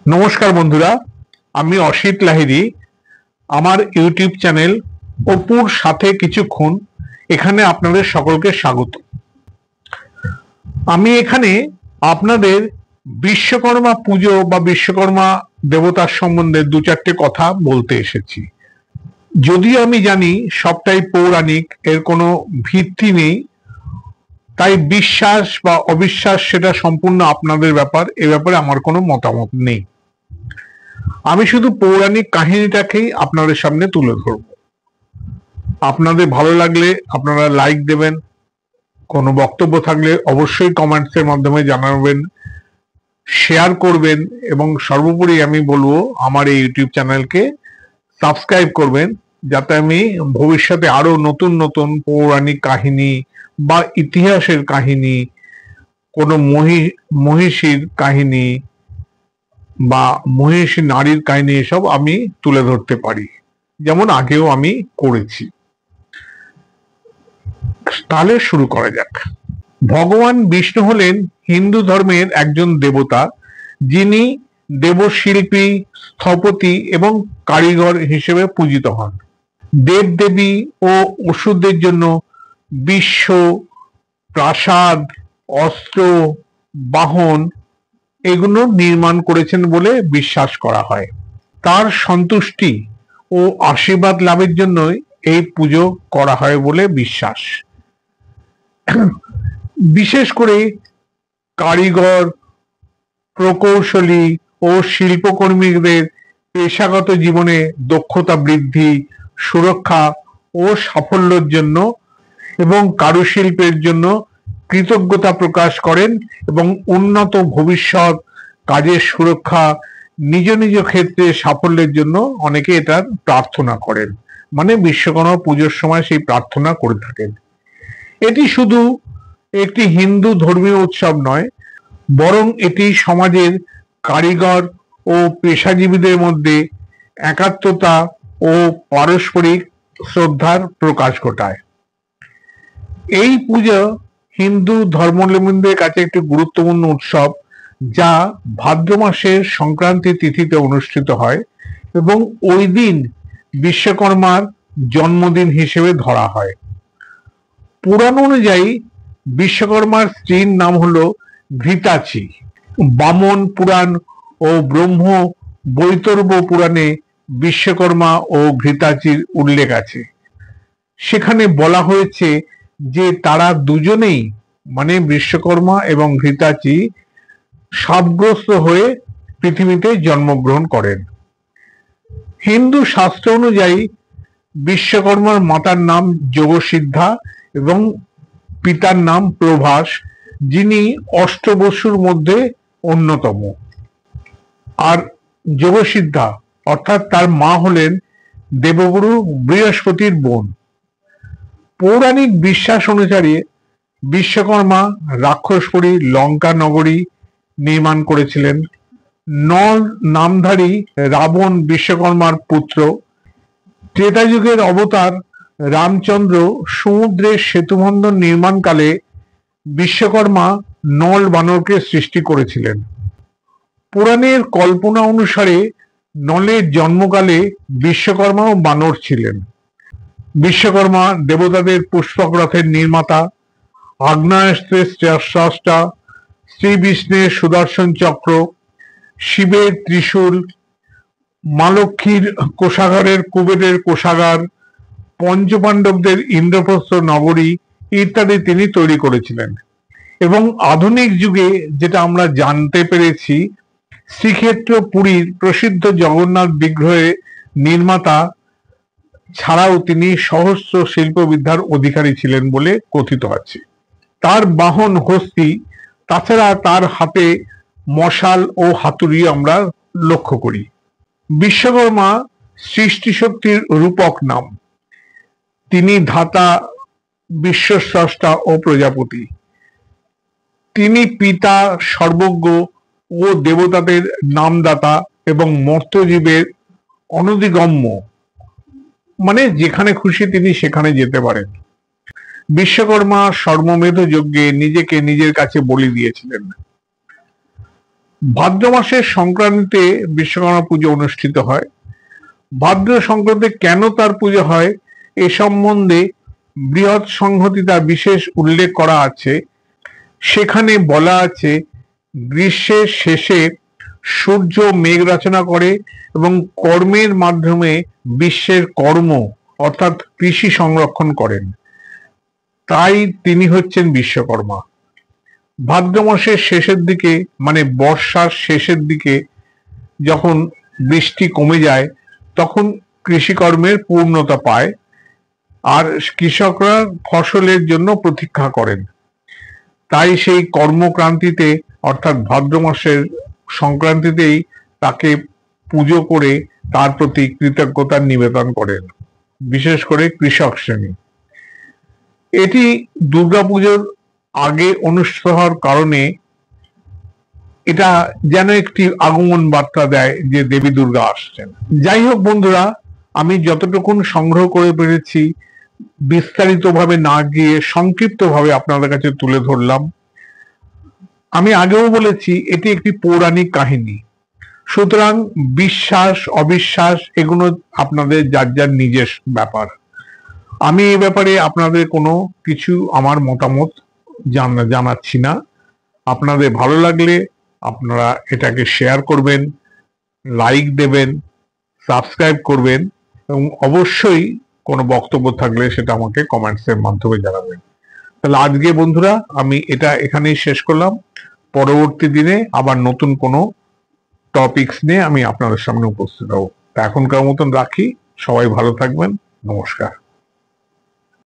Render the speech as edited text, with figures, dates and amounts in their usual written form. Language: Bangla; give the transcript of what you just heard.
নমস্কার বন্ধুরা, আমি অসিত লাহিড়ী। আমার ইউটিউব চ্যানেল অপুর সাথে কিছুক্ষণ এখানে আপনাদের সকলকে স্বাগত। আমি এখানে আপনাদের বিশ্বকর্মা পুজো বা বিশ্বকর্মা দেবতার সম্বন্ধে দু চারটে কথা বলতে এসেছি। যদিও আমি জানি সবটাই পৌরাণিক, এর কোনো ভিত্তি নেই, তাই বিশ্বাস বা অবিশ্বাস সেটা সম্পূর্ণ আপনাদের ব্যাপার। এ ব্যাপারে আমার কোনো মতামত নেই। আমি শুধু পৌরাণিক কাহিনীটাকেই আপনাদের সামনে তুলে ধরব। আপনাদের ভালো লাগলে আপনারা লাইক দেবেন, কোনো বক্তব্য থাকলে অবশ্যই কমেন্টসের মাধ্যমে জানাবেন, শেয়ার করবেন, এবং সর্বোপরি আমি বলবো আমার এই ইউটিউব চ্যানেলকে সাবস্ক্রাইব করবেন, যাতে আমি ভবিষ্যতে আরো নতুন নতুন পৌরাণিক কাহিনী বা ইতিহাসের কাহিনী, কোনো মহিষীর কাহিনী বা মহিষী নারীর কাহিনী এসব আমি তুলে ধরতে পারি, যেমন আগেও আমি করেছি। তাহলে শুরু করা যাক। ভগবান বিষ্ণু হলেন হিন্দু ধর্মের একজন দেবতা, যিনি দেবশিল্পী, স্থপতি এবং কারিগর হিসেবে পূজিত হন। দেবদেবী ও অসুরদের জন্য বিশ্ব, প্রাসাদ, অস্ত্র, বাহন এগুলো নির্মাণ করেছেন বলে বিশ্বাস করা হয়। তার সন্তুষ্টি ও আশীর্বাদ লাভের জন্যই এই পুজো করা হয় বলে বিশ্বাস। বিশেষ করে কারিগর, প্রকৌশলী ও শিল্পকর্মীদের পেশাগত জীবনে দক্ষতা বৃদ্ধি, সুরক্ষা ও সাফল্যের জন্য এবং কারুশিল্পের জন্য কৃতজ্ঞতা প্রকাশ করেন, এবং উন্নত ভবিষ্যৎ, কাজের সুরক্ষা, নিজ নিজ ক্ষেত্রে সাফল্যের জন্য অনেকে এটার প্রার্থনা করেন। মানে বিশ্বকর্মা পুজোর সময় সেই প্রার্থনা করে থাকেন। এটি শুধু একটি হিন্দু ধর্মীয় উৎসব নয়, বরং এটি সমাজের কারিগর ও পেশাজীবীদের মধ্যে একাত্মতা ও পারস্পরিক শ্রদ্ধার প্রকাশ ঘটায়। এই পুজো হিন্দু ধর্মাবলম্বীদের কাছে একটি গুরুত্বপূর্ণ উৎসব, যা ভাদ্র মাসের সংক্রান্তি তিথিতে অনুষ্ঠিত হয় এবং ওই দিন বিশ্বকর্মার জন্মদিন হিসেবে ধরা হয়। পুরাণ অনুযায়ী বিশ্বকর্মার স্ত্রীর নাম হলো ঘৃতাচি। বামন পুরাণ ও ব্রহ্ম বৈতর্ব পুরাণে বিশ্বকর্মা ও ঘৃতাচির উল্লেখ আছে। সেখানে বলা হয়েছে যে তারা দুজনেই, মানে বিশ্বকর্মা এবং ঘৃতাচি, শাপগ্রস্ত হয়ে পৃথিবীতে জন্মগ্রহণ করেন। হিন্দু শাস্ত্র অনুযায়ী বিশ্বকর্মার মাতার নাম যোগসিদ্ধা এবং পিতার নাম প্রভাস, যিনি অষ্টবসুর মধ্যে অন্যতম। আর যোগসিদ্ধা অর্থাৎ তার মা হলেন দেবগুরু বৃহস্পতির বোন। পৌরাণিক বিশ্বাস অনুসারে বিশ্বকর্মা রাক্ষসপুরী লঙ্কা নগরী নির্মাণ করেছিলেন। নল নামধারী রাবণ বিশ্বকর্মার পুত্র। ত্রেতা যুগের অবতার রামচন্দ্র সমুদ্রের সেতুবন্ধন নির্মাণকালে বিশ্বকর্মা নল বানরকে সৃষ্টি করেছিলেন। পুরাণের কল্পনা অনুসারে নলের জন্মকালে বিশ্বকর্মাও বানর ছিলেন। বিশ্বকর্মা দেবতাদের পুষ্পক রথের নির্মাতা, আগ্নেয়াস্ত্রের স্রষ্টা, শ্রী বিষ্ণুর সুদর্শন চক্র, শিবের ত্রিশূল, মা লক্ষ্মীর কোষাগারের কুবেরের কোষাগার, পঞ্চপাণ্ডবদের ইন্দ্রপ্রস্থ নগরী ইত্যাদি তিনি তৈরি করেছিলেন। এবং আধুনিক যুগে যেটা আমরা জানতে পেরেছি, শ্রীক্ষেত্র পুরীর প্রসিদ্ধ জগন্নাথ বিগ্রহের নির্মাতা ছাড়াও তিনি সহস্র শিল্পবিদ্যার অধিকারী ছিলেন বলে কথিত আছে। তার বাহন হস্তি, তাছাড়া তার হাতে মশাল ও হাতুড়ি আমরা লক্ষ্য করি। বিশ্বকর্মা সৃষ্টি শক্তির রূপক নাম। তিনি ধাতা, বিশ্বস্রষ্টা ও প্রজাপতি। তিনি পিতা, সর্বজ্ঞ ও দেবতাদের নামদাতা এবং মর্ত্যজীবের অনধিগম্য, মানে যেখানে খুশি তিনি সেখানে যেতে পারেন। বিশ্বকর্মা সর্বমেধ যজ্ঞে নিজেকে নিজের কাছে বলি দিয়েছিলেন। ভাদ্র মাসের সংক্রান্তিতে বিশ্বকর্মা পুজো অনুষ্ঠিত হয়। ভাদ্র সংক্রান্তিতে কেন তার পুজো হয় এ সম্বন্ধে বৃহৎ সংহতি তার বিশেষ উল্লেখ করা আছে। সেখানে বলা আছে, গ্রীষ্মের শেষে সূর্য মেঘ রচনা করে এবং কর্মের মাধ্যমে বিশ্বের কর্ম অর্থাৎ কৃষি সংরক্ষণ করেন, তাই তিনি হচ্ছেন বিশ্বকর্মা। ভাদ্র মাসের শেষের দিকে মানে বর্ষার শেষের দিকে যখন বৃষ্টি কমে যায় তখন কৃষিকর্মের পূর্ণতা পায় আর কৃষকরা ফসলের জন্য প্রতীক্ষা করেন। তাই সেই কর্মক্রান্তিতে অর্থাৎ ভাদ্র মাসের সংক্রান্তিতেই তাকে পুজো করে তার প্রতি কৃতজ্ঞতার নিবেদন করেন, বিশেষ করে কৃষক শ্রেণী। এটি দুর্গাপুজোর আগে অনুষ্ঠিত হওয়ার কারণে এটা যেন একটি আগমন বার্তা দেয় যে দেবী দুর্গা আসছেন। যাই হোক বন্ধুরা, আমি যতটুকু সংগ্রহ করে পেরেছি বিস্তারিতভাবে না গিয়ে সংক্ষিপ্তভাবে আপনাদের কাছে তুলে ধরলাম। আমি আগেও বলেছি এটি একটি পৌরাণিক কাহিনী, সুতরাং বিশ্বাস অবিশ্বাস এগুলো আপনাদের যার যার নিজের ব্যাপার। আমি এই ব্যাপারে আপনাদের কোনো কিছু আমার মতামত জানাচ্ছি না। আপনাদের ভালো লাগলে আপনারা এটাকে শেয়ার করবেন, লাইক দেবেন, সাবস্ক্রাইব করবেন এবং অবশ্যই কোনো বক্তব্য থাকলে সেটা আমাকে কমেন্টসের মাধ্যমে জানাবেন। তাহলে আজকে বন্ধুরা আমি এটা এখানেই শেষ করলাম। পরবর্তী দিনে আবার নতুন কোনো টপিকস নিয়ে আমি আপনাদের সামনে উপস্থিত হব। এখনকার মতন রাখি, সবাই ভালো থাকবেন, নমস্কার।